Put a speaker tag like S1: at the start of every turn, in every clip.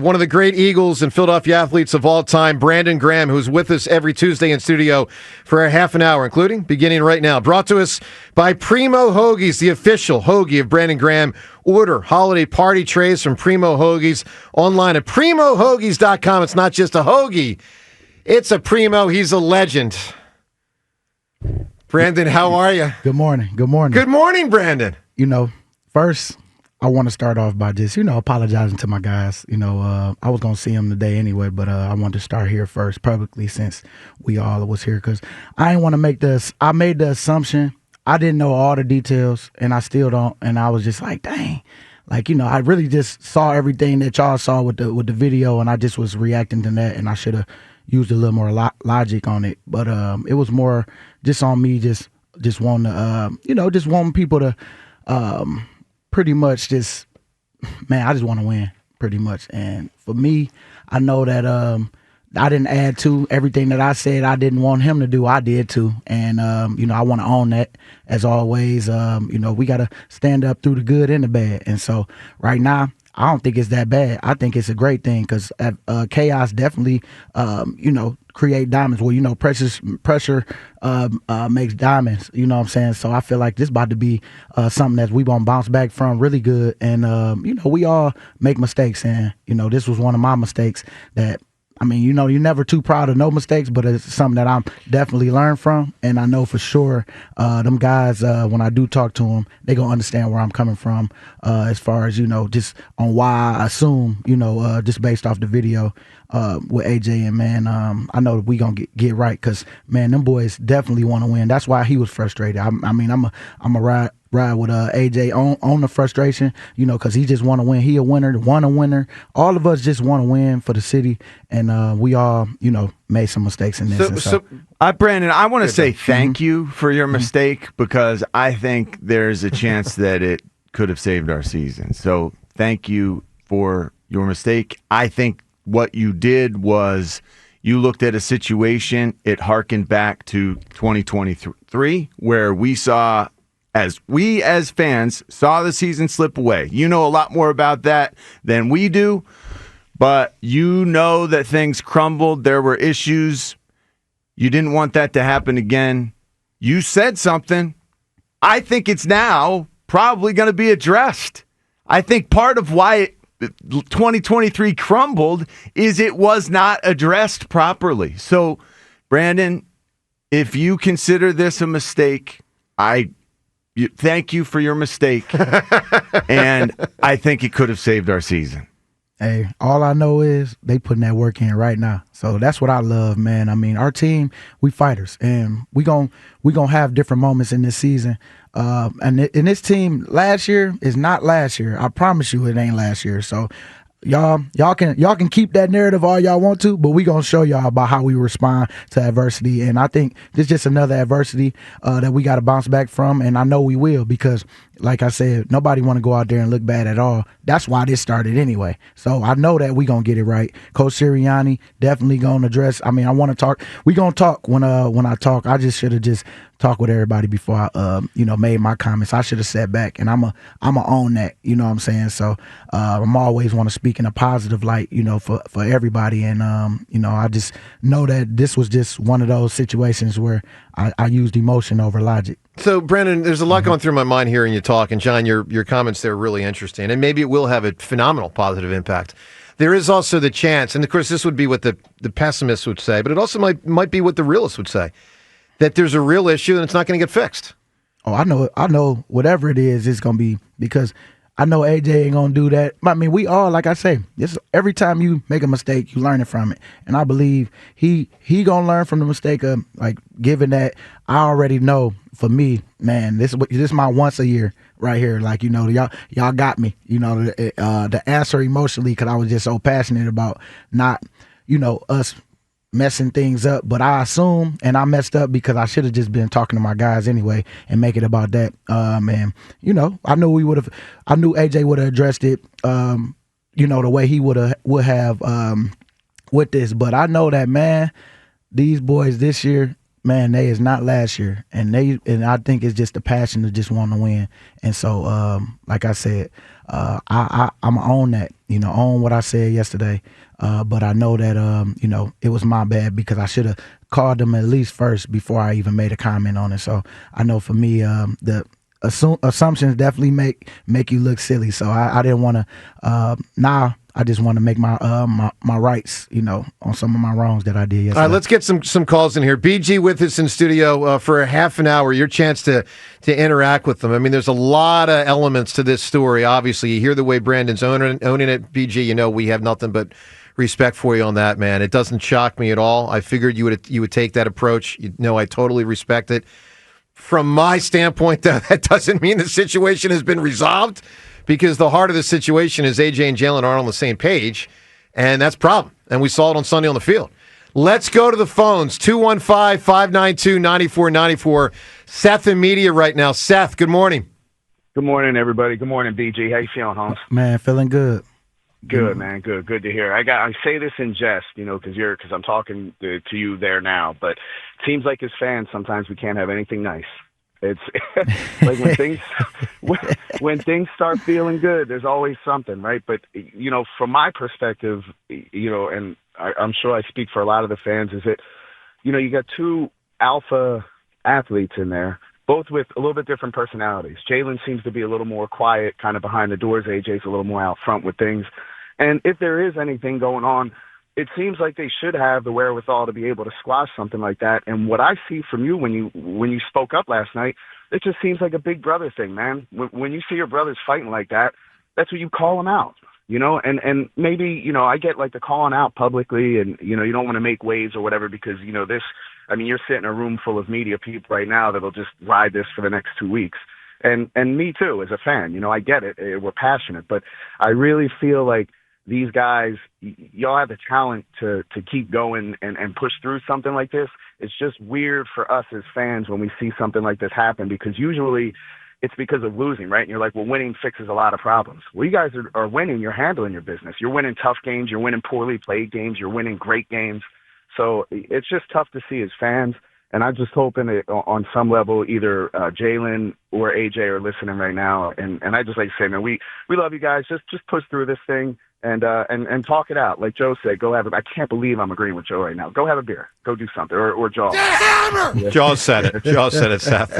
S1: One of the great Eagles and Philadelphia athletes of all time, Brandon Graham, who's with us every Tuesday in studio for a half an hour, including beginning right now. Brought to us by Primo Hoagies, the official hoagie of Brandon Graham. Order holiday party trays from Primo Hoagies online at primohoagies.com. It's not just a hoagie, it's a Primo. He's a legend. Brandon, how are you?
S2: Good morning. Good morning.
S1: Good morning, Brandon.
S2: First, I want to start off by just, apologizing to my guys. I was going to see them today anyway, but I wanted to start here first publicly since we all was here because I didn't want to make this. I made the assumption. I didn't know all the details, and I still don't. And I was just like, dang. I really just saw everything that y'all saw with the video, and I just was reacting to that, and I should have used a little more logic on it. But it was more just on me just wanting to, just wanting people to pretty much just, I just want to win pretty much. And for me, I know that I didn't add to everything that I said I didn't want him to do. I did too. And, I want to own that as always. We got to stand up through the good and the bad. And so right now, I don't think it's that bad. I think it's a great thing because chaos definitely, create diamonds. Well, pressure makes diamonds. You know what I'm saying? So I feel like this about to be something that we gonna bounce back from really good. And we all make mistakes, and this was one of my mistakes that. You're never too proud of no mistakes, but it's something that I'm definitely learned from. And I know for sure them guys, when I do talk to them, they going to understand where I'm coming from as far as, just on why I assume, just based off the video with AJ. And, man, I know that we going to get right because, man, them boys definitely want to win. That's why he was frustrated. I'm a ride with AJ on the frustration, because he just want to win. He a winner. All of us just want to win for the city, and we all, made some mistakes in this.
S3: Brandon, I want to say thank you for your mistake because I think there's a chance that it could have saved our season. So thank you for your mistake. I think what you did was you looked at a situation, it harkened back to 2023, where we saw as fans saw the season slip away. You know a lot more about that than we do, but you know that things crumbled. There were issues. You didn't want that to happen again. You said something. I think it's now probably going to be addressed. I think part of why 2023 crumbled is it was not addressed properly. So, Brandon, if you consider this a mistake, thank you for your mistake, and I think it could have saved our season.
S2: Hey, all I know is they putting that work in right now. So that's what I love, man. Our team, we fighters, and we gonna have different moments in this season. And this team last year is not last year. I promise you, it ain't last year. So y'all can keep that narrative all y'all want to, but we gonna show y'all about how we respond to adversity. And I think this is just another adversity that we got to bounce back from, and I know we will because, like I said, nobody want to go out there and look bad at all. That's why this started anyway. So I know that we gonna get it right. Coach Sirianni definitely gonna address. I want to talk. We gonna talk when I talk. I just should have just talk with everybody before I made my comments. I should have sat back, and I'm own that. You know what I'm saying? So I'm always want to speak in a positive light, for everybody. And I just know that this was just one of those situations where I used emotion over logic.
S1: So, Brennan, there's a lot going through my mind hearing you talk, and John, your comments there are really interesting, and maybe it will have a phenomenal positive impact. There is also the chance, and of course this would be what the pessimists would say, but it also might be what the realists would say, that there's a real issue and it's not going to get fixed.
S2: Oh, I know whatever it is, it's going to be, because I know AJ ain't going to do that. We all, like I say, every time you make a mistake, you learn it from it. And I believe he going to learn from the mistake of, given that I already know, for me, man, this is my once a year right here. Y'all got me, the answer emotionally, because I was just so passionate about not, us messing things up, but I assume, and I messed up because I should have just been talking to my guys anyway and make it about that. And I knew AJ would have addressed it, the way he would have with this. But I know that, man, these boys this year, man, they is not last year, and I think it's just the passion to just want to win. And so, like I said, I'm on that, own what I said yesterday. But I know that it was my bad because I should have called them at least first before I even made a comment on it. So I know for me, the assumptions definitely make you look silly. So I didn't want to. Now I just want to make my rights, on some of my wrongs that I did yesterday.
S1: All right, let's get some calls in here. BG with us in studio for a half an hour. Your chance to interact with them. I mean, there's a lot of elements to this story. Obviously, you hear the way Brandon's owning it. BG, we have nothing but respect for you on that, man. It doesn't shock me at all. I figured you would take that approach. I totally respect it. From my standpoint, though, that doesn't mean the situation has been resolved, because the heart of the situation is AJ and Jalen aren't on the same page, and that's a problem. And we saw it on Sunday on the field. Let's go to the phones. 215-592-9494. Seth in media right now. Seth, good morning.
S4: Good morning, everybody. Good morning, BG. How you feeling, Holmes?
S2: Man, feeling good.
S4: Good, man. Good to hear. I say this in jest, because I'm talking to you there now. But it seems like as fans, sometimes we can't have anything nice. It's like when things start feeling good, there's always something, right? But from my perspective, and I'm sure I speak for a lot of the fans, is that you got two alpha athletes in there, both with a little bit different personalities. Jalen seems to be a little more quiet, kind of behind the doors. AJ's a little more out front with things. And if there is anything going on, it seems like they should have the wherewithal to be able to squash something like that. And what I see from you when you spoke up last night, it just seems like a big brother thing, man. When you see your brothers fighting like that, that's what you call them out, and maybe, I get like the calling out publicly and, you don't want to make waves or whatever because, you're sitting in a room full of media people right now that'll just ride this for the next 2 weeks. And me too, as a fan, I get it. We're passionate, but I really feel like these guys, y'all have the talent to keep going and push through something like this. It's just weird for us as fans when we see something like this happen, because usually it's because of losing, right? And you're like, well, winning fixes a lot of problems. Well, you guys are winning. You're handling your business. You're winning tough games. You're winning poorly played games. You're winning great games. So it's just tough to see as fans. And I'm just hoping that on some level, either Jalen or AJ are listening right now. And I just like to say, man, we love you guys. Just push through this thing and talk it out. Like Joe said, go have I can't believe I'm agreeing with Joe right now. Go have a beer. Go do something. Or Jaws.
S1: Yeah. Jaws said it. Jaws said it, Seth.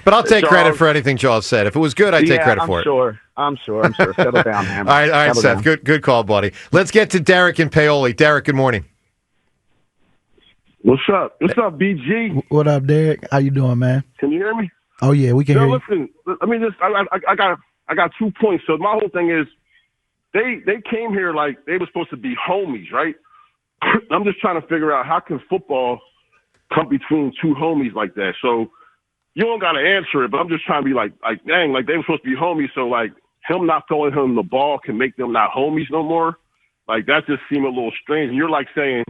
S1: But I'll take credit for anything Jaws said. If it was good, I'd take credit for it.
S4: I'm sure. Settle down, man.
S1: All right, Seth. Down. Good call, buddy. Let's get to Derek and Paoli. Derek, good morning.
S5: What's up? What's up, BG?
S2: What up, Derek? How you doing, man?
S5: Can you hear me?
S2: Oh yeah, we can hear you.
S5: Listen, I got 2 points. So my whole thing is, they came here like they were supposed to be homies, right? I'm just trying to figure out how can football come between two homies like that. So you don't got to answer it, but I'm just trying to be like dang, like they were supposed to be homies. So like him not throwing him the ball can make them not homies no more. Like that just seemed a little strange. And you're like saying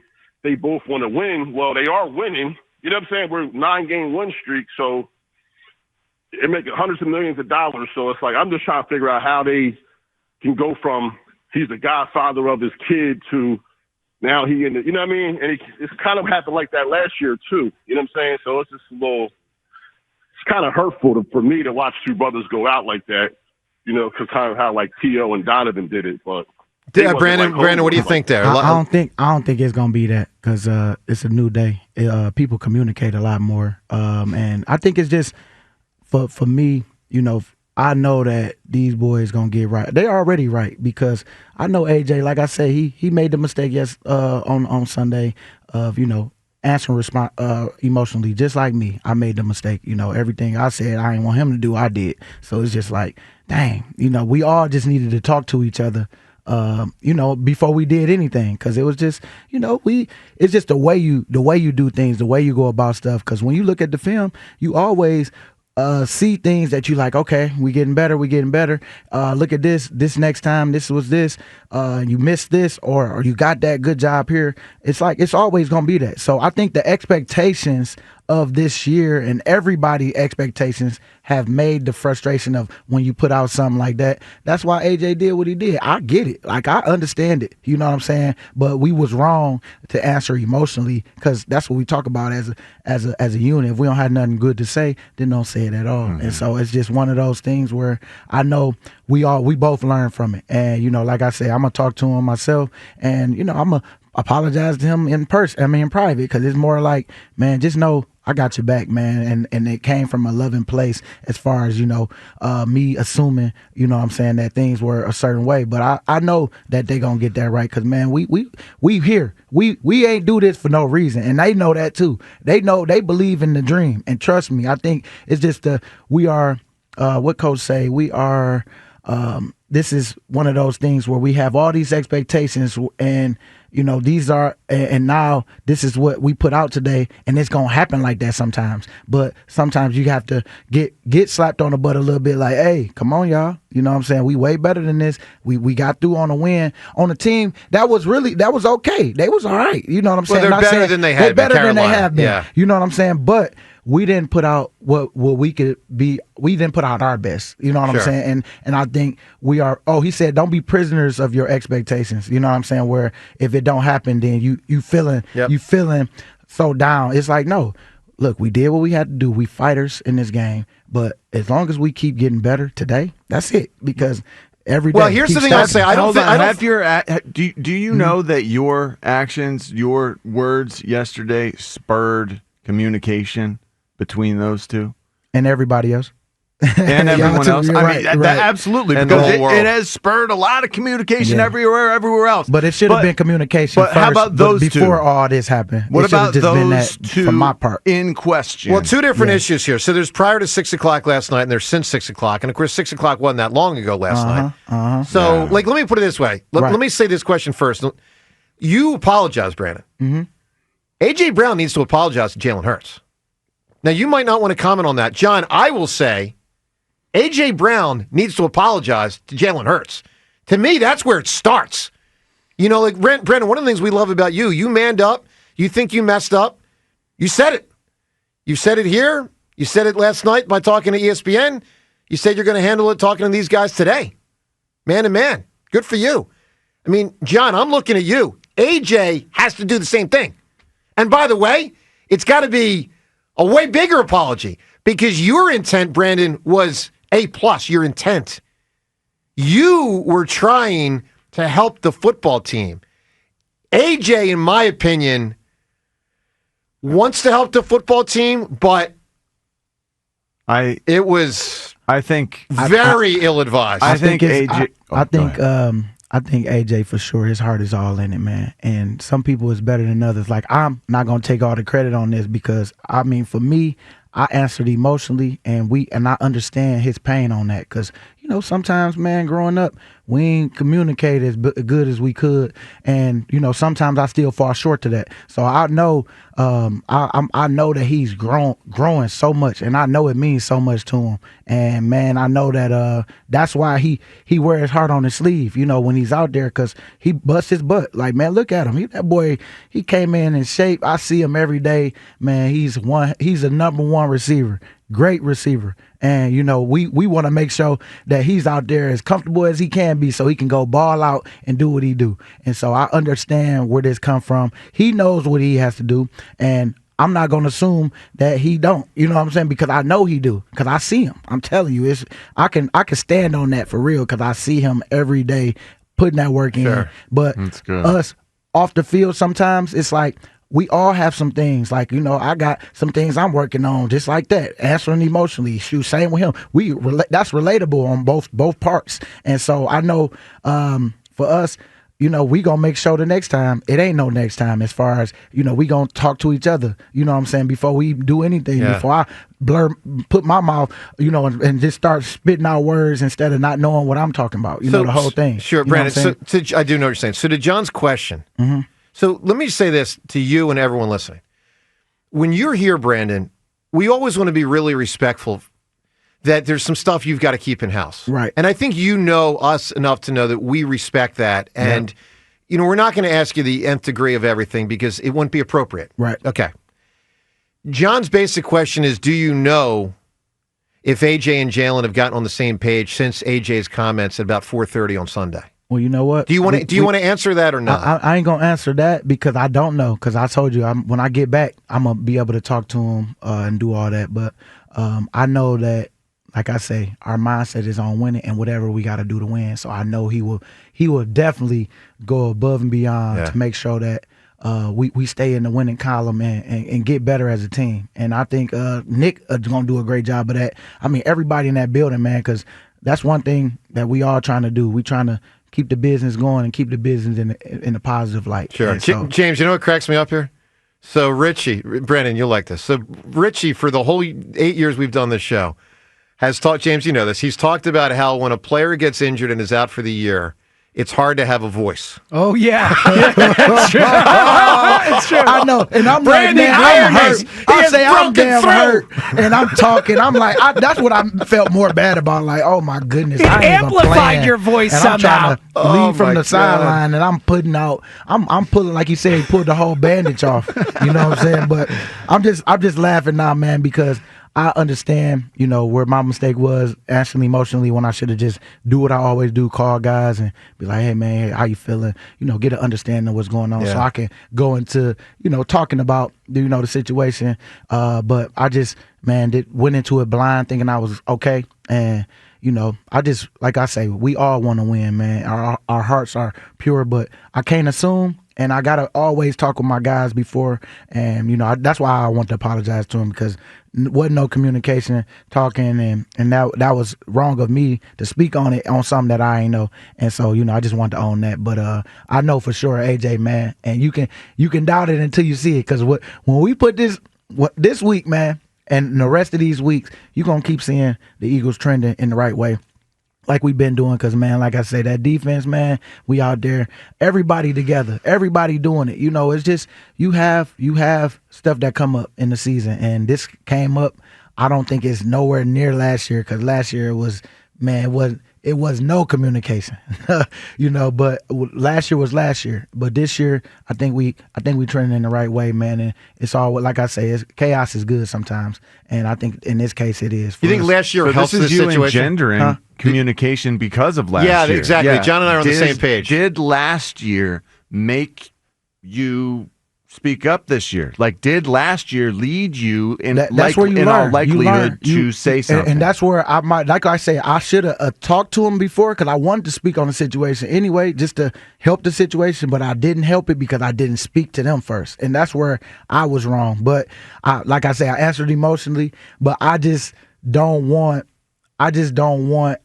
S5: they both want to win. Well, they are winning. You know what I'm saying? We're 9-game win streak, so it makes hundreds of millions of dollars. So it's like I'm just trying to figure out how they can go from he's the godfather of his kid to now you know what I mean? And it's kind of happened like that last year too. You know what I'm saying? So it's just a little. It's kind of hurtful for me to watch two brothers go out like that. Because kind of how like T.O. and Donovan did it, but.
S1: Brandon, what do you think there?
S2: I don't think it's gonna be that because it's a new day. People communicate a lot more, and I think it's just for me. I know that these boys gonna get right. They already right because I know AJ. Like I say, he made the mistake on Sunday of answering response emotionally, just like me. I made the mistake. Everything I said I didn't want him to do, I did. So it's just like, dang. We all just needed to talk to each other. Before we did anything, because it was just, it's just the way you do things, the way you go about stuff. Because when you look at the film, you always see things that you like. Okay, we getting better. Look at this next time. This was this. You missed this, or you got that. Good job here. It's like it's always gonna be that. So I think the expectations of this year and everybody's expectations have made the frustration of when you put out something like that. That's why AJ did what he did. I get it. Like, I understand it. You know what I'm saying? But we was wrong to answer emotionally, because that's what we talk about as a unit. If we don't have nothing good to say, then don't say it at all. And so it's just one of those things where I know we both learn from it. And, you know, like I said, I'm going to talk to him myself, and, you know, I'm going to apologize to him in private, because it's more like, man, just know I got your back, man. And it came from a loving place, as far as, you know, me assuming, you know what I'm saying, that things were a certain way. But I know that they going to get that right, because, man, we here. We ain't do this for no reason. And they know that too. They know, they believe in the dream. And trust me, I think it's just we are, what Coach say, we are, this is one of those things where we have all these expectations, and, you know, these are, and now this is what we put out today, and it's going to happen like that sometimes. But sometimes you have to get slapped on the butt a little bit, like, hey, come on, y'all. You know what I'm saying? We way better than this. We got through on a win on a team that was okay. They was all right. You know what I'm saying?
S1: Well, they're better than they have been.
S2: They're better than they have been.
S1: Yeah.
S2: You know what I'm saying? But we didn't put out what we could be. We didn't put out our best. You know what I'm saying? And I think we are. Oh, he said, don't be prisoners of your expectations. You know what I'm saying? Where if it don't happen, then you feeling so down. It's like, no, look, we did what we had to do. We fighters in this game. But as long as we keep getting better today, that's it. Because every day.
S1: Well, here's the thing I'll say.
S3: Do you know that your actions, your words yesterday spurred communication between those two
S2: and everybody else?
S3: And everyone else.
S2: Right,
S3: that absolutely,
S1: and
S3: because
S1: the whole world.
S3: it has spurred a lot of communication everywhere else.
S2: But it should have been communication
S3: but
S2: first.
S3: How about those
S2: before
S3: two?
S2: all this happened?
S3: What about
S2: just been
S3: those
S2: that,
S3: two
S2: from my part,
S3: in question?
S1: Well, two different issues here. So there's prior to 6 o'clock last night, and there's since 6 o'clock. And, of course, 6 o'clock wasn't that long ago last night. So, like, let me put it this way. Let me say this question first. You apologize, Brandon.
S2: Mm-hmm.
S1: A.J. Brown needs to apologize to Jalen Hurts. Now, you might not want to comment on that. John, I will say A.J. Brown needs to apologize to Jalen Hurts. To me, that's where it starts. You know, like, Brandon, one of the things we love about you manned up. You think you messed up. You said it. You said it here. You said it last night by talking to ESPN. You said you're going to handle it talking to these guys today. Man to man. Good for you. I mean, John, I'm looking at you. A.J. has to do the same thing. And by the way, it's got to be a way bigger apology, because your intent, Brandon, was A+. Your intent. You were trying to help the football team. AJ, in my opinion, wants to help the football team, but it was very ill-advised.
S3: I think AJ.
S2: I think AJ, for sure, his heart is all in it, man. And some people is better than others. Like, I'm not gonna take all the credit on this, because I mean, for me, I answered emotionally, and I understand his pain on that, because, you know, sometimes, man, growing up, we ain't communicate as good as we could, and, you know, sometimes I still fall short to that. So I know, I know that he's growing so much, and I know it means so much to him. And, man, I know that that's why he wears his heart on his sleeve, you know, when he's out there, because he busts his butt. Like, man, look at him. That boy, he came in shape. I see him every day, man. He's a number one receiver. Great receiver. And, you know, we want to make sure that he's out there as comfortable as he can be, so he can go ball out and do what he do. And so I understand where this come from. He knows what he has to do, and I'm not going to assume that he don't. You know what I'm saying? Because I know he do, because I see him. I'm telling you, I can stand on that for real, because I see him every day putting that work in. But us off the field, sometimes it's like, we all have some things, like, you know, I got some things I'm working on, just like that, answering emotionally. Shoot, same with him. That's relatable on both parts. And so I know for us, you know, we gonna make sure the next time it ain't no next time, as far as, you know, we gonna talk to each other, you know what I'm saying, before we do anything, before I put my mouth, you know, and just start spitting out words instead of not knowing what I'm talking about, you know, the whole thing.
S1: Sure, Brandon, I do know what you're saying. So to John's question, so let me say this to you and everyone listening. When you're here, Brandon, we always want to be really respectful that there's some stuff you've got to keep in-house.
S2: Right.
S1: And I think you know us enough to know that we respect that. And, you know, we're not going to ask you the nth degree of everything, because it wouldn't be appropriate.
S2: Right.
S1: Okay. John's basic question is, do you know if AJ and Jalen have gotten on the same page since AJ's comments at about 4:30 on Sunday?
S2: Well, you know what?
S1: Do you want to answer that or not?
S2: I ain't gonna answer that because I don't know. Because I told you, when I get back, I'm gonna be able to talk to him and do all that. But I know that, like I say, our mindset is on winning and whatever we got to do to win. So I know he will definitely go above and beyond to make sure that we stay in the winning column and get better as a team. And I think Nick is gonna do a great job of that. I mean, everybody in that building, man, because that's one thing that we all trying to do. We trying to keep the business going and keep the business in a positive light.
S1: Sure. So, James, you know what cracks me up here? So Richie, Brennan, you'll like this. So Richie, for the whole 8 years we've done this show, has talked, James, you know this, he's talked about how when a player gets injured and is out for the year, it's hard to have a voice.
S6: Oh, yeah. It's true. It's true.
S2: I know. And I'm
S6: Brandon
S2: like, man, I'm
S6: Irons,
S2: hurt.
S6: he
S2: I
S6: has
S2: say I'm
S6: broken
S2: damn
S6: through.
S2: hurt. And I'm talking. I'm like, that's what I felt more bad about. Like, oh, my goodness.
S6: It
S2: I ain't even
S6: amplified
S2: playing.
S6: your voice
S2: and
S6: somehow.
S2: I'm trying to lead from
S1: my
S2: the
S1: God.
S2: sideline, and I'm putting out. I'm pulling, like you said, he pulled the whole bandage off. You know what I'm saying? But I'm just laughing now, man, because I understand, you know, where my mistake was, actually emotionally, when I should have just do what I always do, call guys and be like, hey, man, how you feeling? You know, get an understanding of what's going on so I can go into, you know, talking about, you know, the situation. But I just, man, went into it blind thinking I was okay. And, you know, I just, like I say, we all want to win, man. Our hearts are pure, but I can't assume. And I got to always talk with my guys before. And, you know, that's why I want to apologize to him, because wasn't no communication, talking, and that was wrong of me to speak on it, on something that I ain't know. And so, you know, I just want to own that. But I know for sure, AJ, man, and you can doubt it until you see it. Because when we put this week, man, and the rest of these weeks, you're going to keep seeing the Eagles trending in the right way, like we've been doing. Because, man, like I say, that defense, man, we out there, everybody together, everybody doing it. You know, it's just you have stuff that come up in the season, and this came up. I don't think it's nowhere near last year, because last year it was no communication. You know, but last year was last year. But this year, I think we trending in the right way, man. And it's all, like I say, chaos is good sometimes, and I think in this case it is.
S1: You think last year helps
S3: this is
S1: this
S3: you
S1: situation?
S3: engendering communication because of last year.
S1: Yeah, exactly. John and I are on the same page.
S3: Did last year make you speak up this year? Like, did last year lead you in
S2: that's where you
S3: in
S2: learn.
S3: all likelihood to say something?
S2: And that's where I might, like I say, I should have talked to him before, because I wanted to speak on the situation anyway, just to help the situation, but I didn't help it because I didn't speak to them first. And that's where I was wrong. But like I say, I answered emotionally, but I just don't want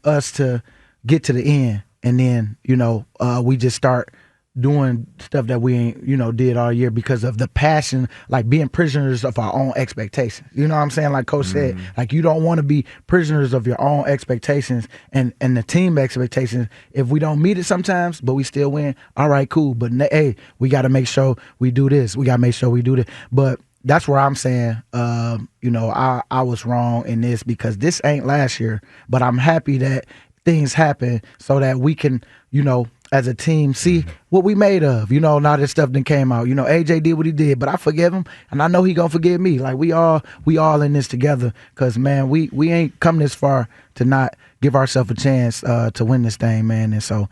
S2: us to get to the end and then, you know, we just start doing stuff that we ain't, you know, did all year because of the passion, like being prisoners of our own expectations. You know what I'm saying? Like Coach said, like, you don't want to be prisoners of your own expectations and the team expectations. If we don't meet it sometimes, but we still win, all right, cool. But hey, we got to make sure we do this. We got to make sure we do this. But that's where I'm saying, you know, I was wrong in this, because this ain't last year. But I'm happy that things happen so that we can, you know, as a team, see what we made of. You know, now that stuff then came out. You know, AJ did what he did, but I forgive him, and I know he gonna forgive me. Like, we all in this together, because, man, we ain't come this far to not give ourselves a chance to win this thing, man. And so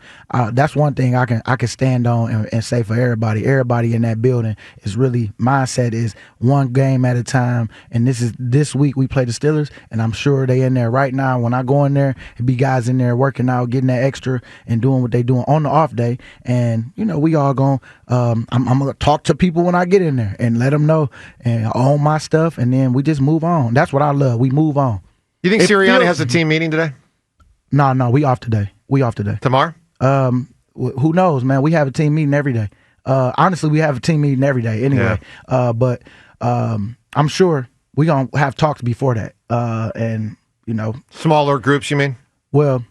S2: that's one thing I can stand on and say for everybody. Everybody in that building is really, mindset is one game at a time. And this week we play the Steelers, and I'm sure they in there right now. When I go in there, it be guys in there working out, getting that extra and doing what they doing on the off day. And, you know, we all going, I'm going to talk to people when I get in there and let them know and own my stuff, and then we just move on. That's what I love. We move on.
S1: You think Sirianni has a team meeting today?
S2: No, we off today.
S1: Tomorrow?
S2: Who knows, man? We have a team meeting every day. Honestly, we have a team meeting every day anyway.
S1: Yeah.
S2: But I'm sure we going to have talks before that. And, you know.
S1: Smaller groups, you mean?
S2: Well,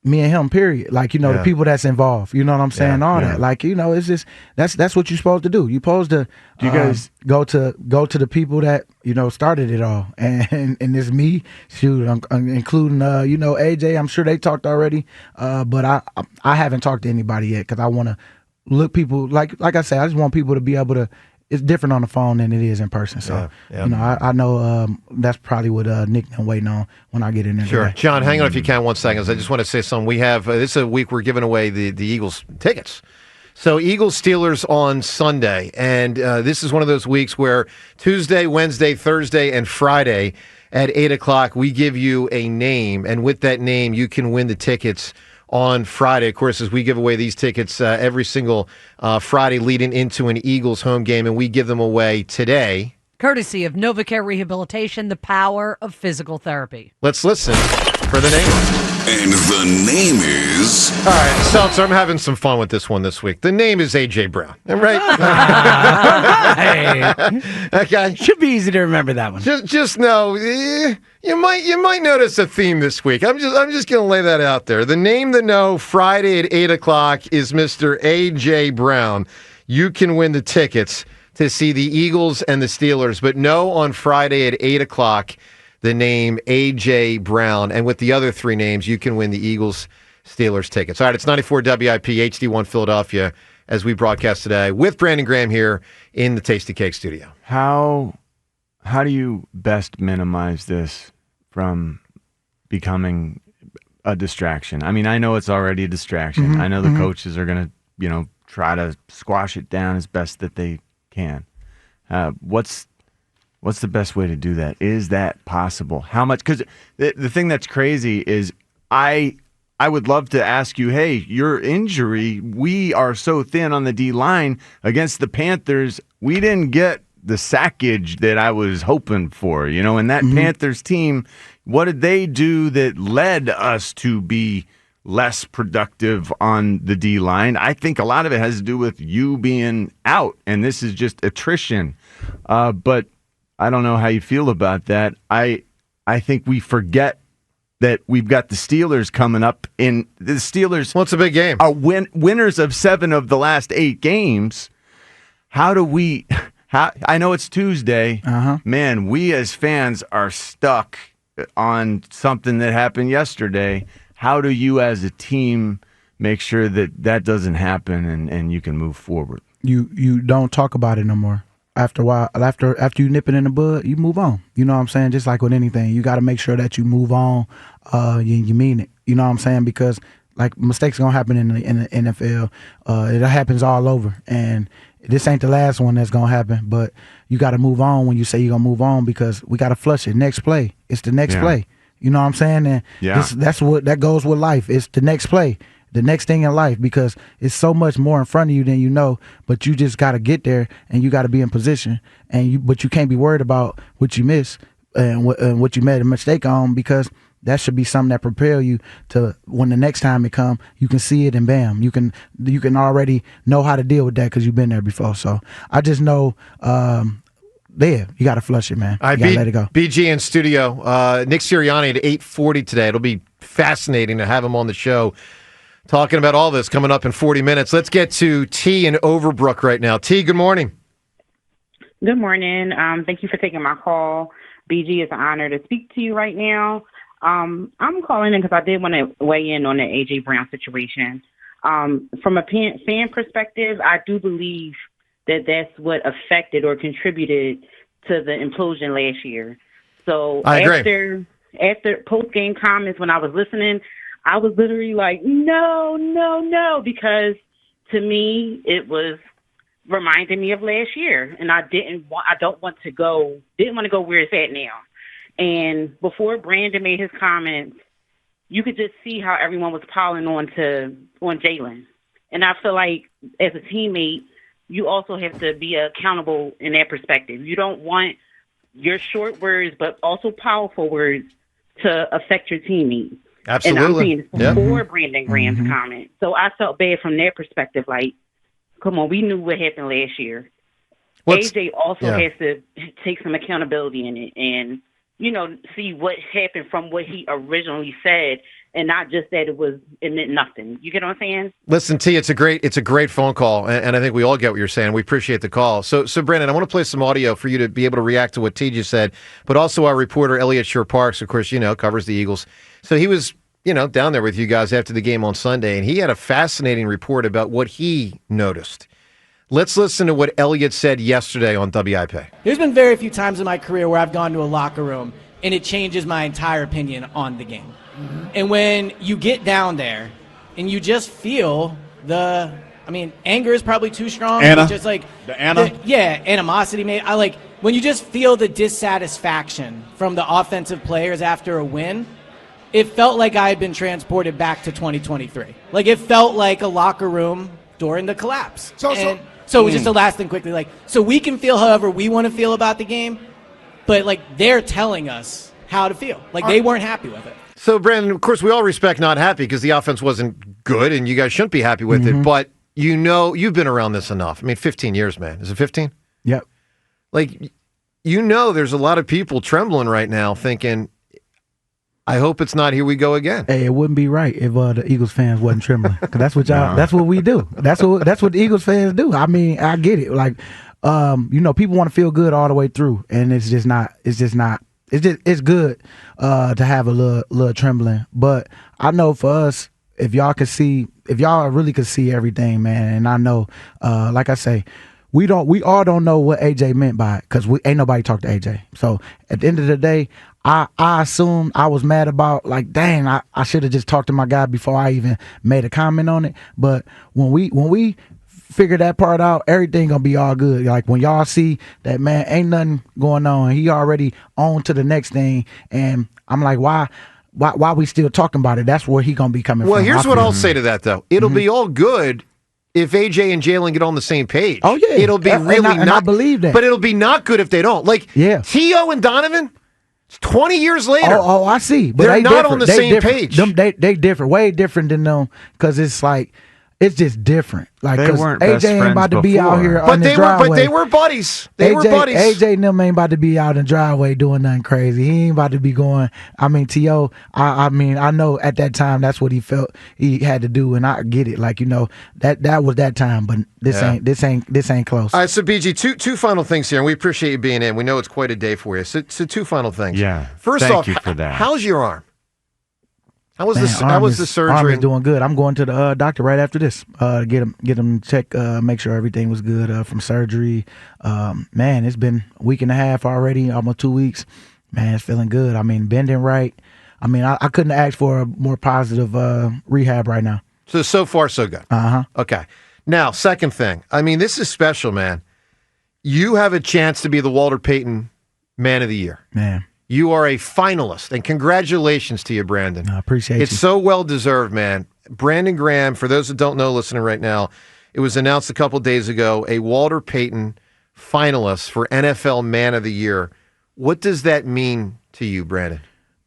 S2: me and him, period. Like, you know, the people that's involved. You know what I'm saying? That. Like, you know, it's just, that's what you're supposed to do. You're supposed to
S3: you guys
S2: go to the people that, you know, started it all. And it's me, shoot, including, you know, AJ. I'm sure they talked already. But I haven't talked to anybody yet, because I want to look people, like I say, I just want people to be able to it's different on the phone than it is in person. So, I know that's probably what Nick and waiting on when I get in there.
S1: Sure.
S2: Today.
S1: John, hang on if you can 1 second. I just want to say something. We have, this is a week we're giving away the Eagles tickets. So Eagles-Steelers on Sunday. And this is one of those weeks where Tuesday, Wednesday, Thursday, and Friday at 8 o'clock, we give you a name. And with that name, you can win the tickets on Friday. Of course, as we give away these tickets every single Friday leading into an Eagles home game, and we give them away today.
S7: Courtesy of NovaCare Rehabilitation, the power of physical therapy.
S1: Let's listen for the name.
S8: And the name is...
S1: All right, Seltzer, I'm having some fun with this one this week. The name is A.J. Brown. Am I right? Okay.
S6: Should be easy to remember that one.
S1: Just know, you might notice a theme this week. I'm just going to lay that out there. The name to know Friday at 8 o'clock is Mr. A.J. Brown. You can win the tickets to see the Eagles and the Steelers, but no, on Friday at 8 o'clock, the name A.J. Brown. And with the other three names, you can win the Eagles-Steelers tickets. All right, it's 94 WIP, HD1 Philadelphia, as we broadcast today with Brandon Graham here in the Tasty Cake studio.
S3: How do you best minimize this from becoming a distraction? I mean, I know it's already a distraction.
S2: Mm-hmm,
S3: I know the coaches are going to, try to squash it down as best that they can. What's the best way to do that? Is that possible? How much? Because the thing that's crazy is I would love to ask you, hey, your injury, we are so thin on the D-line against the Panthers, we didn't get the sackage that I was hoping for, and that Panthers team, what did they do that led us to be less productive on the D-line? I think a lot of it has to do with you being out, and this is just attrition. But I don't know how you feel about that. I think we forget that we've got the Steelers coming up. In the Steelers,
S1: well, it's a big game.
S3: Are winners of 7 of the last 8 games. How do we? I know it's Tuesday. Man, we as fans are stuck on something that happened yesterday. How do you, as a team, make sure that doesn't happen and you can move forward?
S2: You don't talk about it no more. After a while, after you nip it in the bud, you move on. You know what I'm saying? Just like with anything, you got to make sure that you move on. You mean it. You know what I'm saying? Because like mistakes gonna happen in the NFL. It happens all over, and this ain't the last one that's gonna happen. But you got to move on when you say you're gonna move on, because we got to flush it. Next play, it's the next play. You know what I'm saying? And that goes with life. It's the next play. The next thing in life, because it's so much more in front of you than you know, but you just got to get there and you got to be in position, but you can't be worried about what you miss and what you made a mistake on, because that should be something that prepare you to when the next time it come, you can see it and bam, you can already know how to deal with that because you've been there before. So I just know you got to flush it, man. You got to let it go.
S1: BG in studio, Nick Sirianni at 8:40 today. It'll be fascinating to have him on the show, talking about all this coming up in 40 minutes. Let's get to T in Overbrook right now. T, good morning.
S9: Good morning. Thank you for taking my call. BG, it's an honor to speak to you right now. I'm calling in because I did want to weigh in on the A.J. Brown situation. From a fan perspective, I do believe that that's what affected or contributed to the implosion last year. So
S1: I agree.
S9: After post-game comments, when I was listening, I was literally like, no, because to me, it was reminding me of last year. And I didn't want to go where it's at now. And before Brandon made his comments, you could just see how everyone was piling on Jalen. And I feel like as a teammate, you also have to be accountable in that perspective. You don't want your short words, but also powerful words to affect your teammate.
S1: Absolutely.
S9: And I'm saying this before Brandon Graham's comment. So I felt bad from their perspective. Like, come on, we knew what happened last year. AJ also has to take some accountability in it and, see what happened from what he originally said, and not just that it meant nothing. You get what I'm saying?
S1: Listen, T, it's a great phone call, and I think we all get what you're saying. We appreciate the call. So Brandon, I want to play some audio for you to be able to react to what T just said, but also our reporter, Elliot Shore-Parks, of course, covers the Eagles. So he was, down there with you guys after the game on Sunday, and he had a fascinating report about what he noticed. Let's listen to what Elliott said yesterday on WIP.
S10: There's been very few times in my career where I've gone to a locker room and it changes my entire opinion on the game. And when you get down there and you just feel anger is probably too strong. Just like animosity, maybe. When you just feel the dissatisfaction from the offensive players after a win, it felt like I had been transported back to 2023. It felt like a locker room during the collapse. So just the last thing quickly, so we can feel however we want to feel about the game, but they're telling us how to feel. They weren't happy with it.
S1: So, Brandon, of course, we all respect not happy because the offense wasn't good and you guys shouldn't be happy with it, but you've been around this enough. 15 years, man. Is it 15?
S2: Yep.
S1: There's a lot of people trembling right now thinking, I hope it's not here we go again.
S2: Hey, it wouldn't be right if the Eagles fans wasn't trembling. Cause that's what that's what we do. That's what the Eagles fans do. I get it. People want to feel good all the way through, and it's good to have a little trembling. But I know for us, if y'all really could see everything, man, and I know, like I say, we all don't know what AJ meant by it because ain't nobody talked to AJ. So at the end of the day, I assumed I was mad about dang, I should have just talked to my guy before I even made a comment on it. But when we figure that part out, everything gonna be all good. When y'all see that, man, ain't nothing going on, he already on to the next thing, and I'm like, why we still talking about it? That's where he gonna be coming from.
S1: Well, here's what I'll say to that though. It'll be all good if AJ and Jalen get on the same page.
S2: Oh yeah,
S1: it'll be
S2: I believe that.
S1: But it'll be not good if they don't. T.O. and Donovan. 20 years later.
S2: Oh, I see. But
S1: they're not on the same page.
S2: They different, way different than them, because it's just different.
S3: They weren't
S2: AJ
S3: best
S2: ain't
S3: friends
S2: about to be out here
S1: but
S2: on the driveway.
S1: But they were buddies.
S2: AJ and them ain't about to be out in the driveway doing nothing crazy. He ain't about to be going. T.O., I know at that time that's what he felt he had to do, and I get it. That was that time, but this ain't close.
S1: All right, so BG, two final things here, and we appreciate you being in. We know it's quite a day for you. So two final things.
S3: Yeah.
S1: First
S3: thank
S1: off,
S3: you for that.
S1: How's your arm? How was the surgery?
S2: Arm is doing good. I'm going to the doctor right after this. Get him check, make sure everything was good from surgery. Man, it's been a week and a half already, almost 2 weeks. Man, it's feeling good. Bending right. I couldn't ask for a more positive rehab right now.
S1: So far, so good. Okay. Now, second thing. This is special, man. You have a chance to be the Walter Payton Man of the Year.
S2: Man.
S1: You are a finalist, and congratulations to you, Brandon.
S2: I appreciate it.
S1: It's so well-deserved, man. Brandon Graham, for those that don't know listening right now, it was announced a couple days ago, a Walter Payton finalist for NFL Man of the Year. What does that mean to you, Brandon?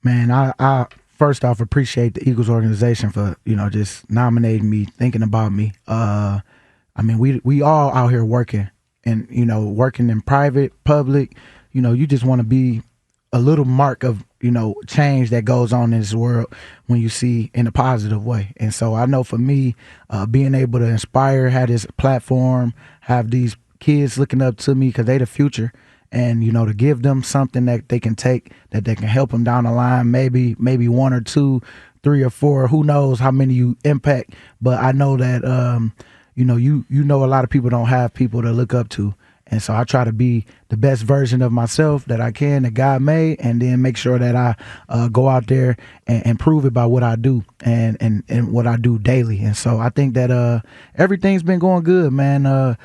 S2: Man, I first off appreciate the Eagles organization for, just nominating me, thinking about me. We all out here working, and, working in private, public. You just want to be a little mark of, change that goes on in this world when you see in a positive way. And so I know for me, being able to inspire, have this platform, have these kids looking up to me because they the future, and, to give them something that they can take, that they can help them down the line, maybe 1 or 2, 3 or 4, who knows how many you impact. But I know that, a lot of people don't have people to look up to. And so I try to be the best version of myself that I can, that God made, and then make sure that I go out there and prove it by what I do and what I do daily. And so I think that everything's been going good, man.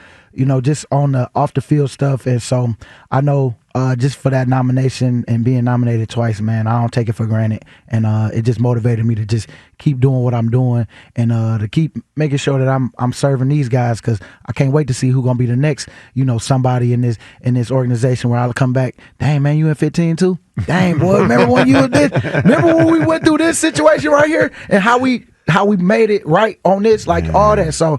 S2: Just on the off the field stuff. And so I know just for that nomination and being nominated twice, man, I don't take it for granted. And it just motivated me to just keep doing what I'm doing and to keep making sure that I'm serving these guys, because I can't wait to see who's gonna be the next, somebody in this organization where I'll come back. Dang, man, you in 15 too? Dang, boy, remember when you did? Remember when we went through this situation right here and how we made it right on this, all that. So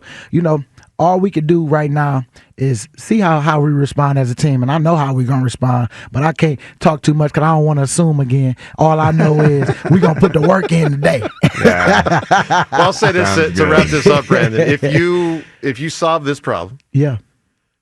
S2: all we could do right now is see how we respond as a team. And I know how we're going to respond, but I can't talk too much because I don't want to assume again. All I know is we're going to put the work in today.
S1: Yeah. Well, I'll say this to wrap this up, Brandon. If you solve this problem,
S2: yeah,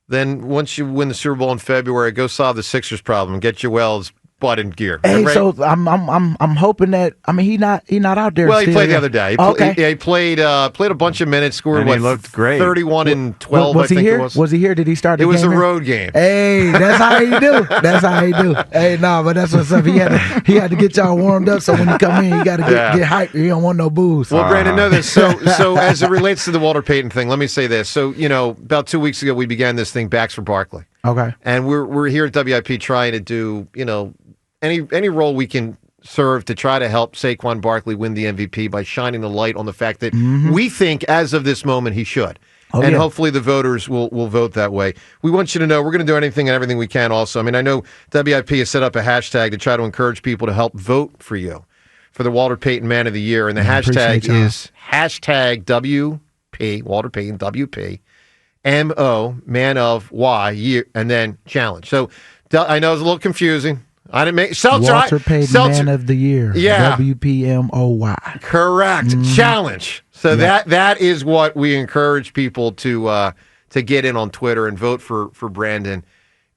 S1: then once you win the Super Bowl in February, go solve the Sixers problem. Get your Wells butt in gear.
S2: Hey,
S1: Right?
S2: so I'm hoping that he not out there.
S1: Well, he
S2: still,
S1: played the
S2: yeah.
S1: other day.
S2: Okay.
S1: He played a bunch of minutes, scored
S3: And he looked great.
S1: 31 and 12.
S2: Was
S1: I
S2: he
S1: think
S2: here?
S1: it was.
S2: Was he here? Did he start the
S1: It
S2: game?
S1: was a
S2: here?
S1: road game.
S2: Hey, that's how he do. That's how he do. Hey, but that's what's up. He had to get y'all warmed up. So when you come in, you got to get hyped. You don't want no booze.
S1: Well, Brandon, know this. So as it relates to the Walter Payton thing, let me say this. So about 2 weeks ago, we began this thing, Backs for Barkley.
S2: Okay.
S1: And we're here at WIP trying to do any role we can serve to try to help Saquon Barkley win the MVP by shining the light on the fact that we think as of this moment he should. And hopefully the voters will vote that way. We want you to know we're going to do anything and everything we can also. I mean, I know WIP has set up a hashtag to try to encourage people to help vote for you for the Walter Payton Man of the Year. And the hashtag is hashtag WP, Walter Payton, WP, MO, Man of Y, year, and then challenge. So I know it's a little confusing. I didn't make Seltzer.
S2: Walter Payton Man of the Year.
S1: Yeah.
S2: WPMOY.
S1: Correct. Challenge. So that is what we encourage people to get in on Twitter and vote for Brandon.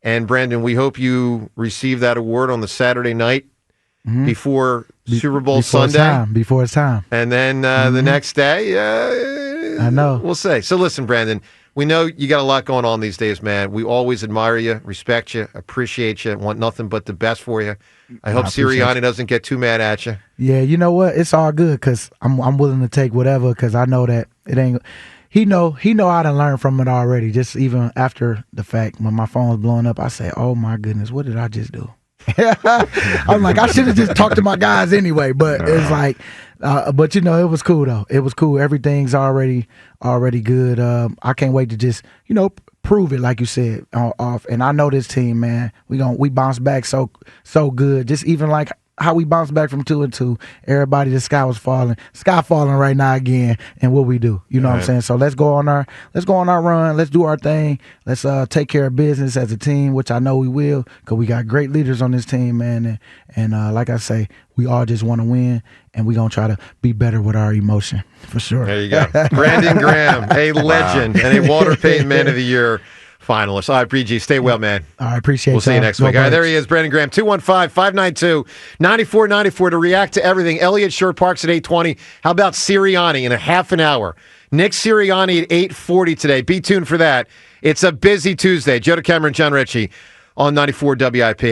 S1: And Brandon, we hope you receive that award on the Saturday night before Super Bowl Sunday.
S2: Before it's time.
S1: And then the next day,
S2: I know.
S1: We'll say. So listen, Brandon, we know you got a lot going on these days, man. We always admire you, respect you, appreciate you, want nothing but the best for you. I hope Sirianni doesn't get too mad at you.
S2: Yeah, you know what? It's all good because I'm willing to take whatever because I know that it ain't. He know I done learned from it already. Just even after the fact, when my phone was blowing up, I said, "Oh my goodness, what did I just do?" I'm like, I should have just talked to my guys anyway. But it's like, but it was cool though. It was cool. Everything's already good. I can't wait to just prove it, like you said, off. And I know this team, man. We bounce back so good. Just even like how we bounced back from 2-2. Everybody, the sky falling right now again. And what we do, you know what I'm saying? So let's go on our run. Let's do our thing. Let's take care of business as a team, which I know we will, because we got great leaders on this team, man. And like I say, we all just want to win, and we're going to try to be better with our emotion, for sure.
S1: There you go. Brandon Graham, a legend and a Walter Payton Man of the Year finalist. All right, BG, stay well, man.
S2: All right, appreciate it.
S1: We'll see you next week. All right, there he is, Brandon Graham, 215-592-9494 to react to everything. Elliott Short Parks at 8:20. How about Sirianni in a half an hour? Nick Sirianni at 8:40 today. Be tuned for that. It's a busy Tuesday. Joe DeCamera and John Ritchie on 94 WIP.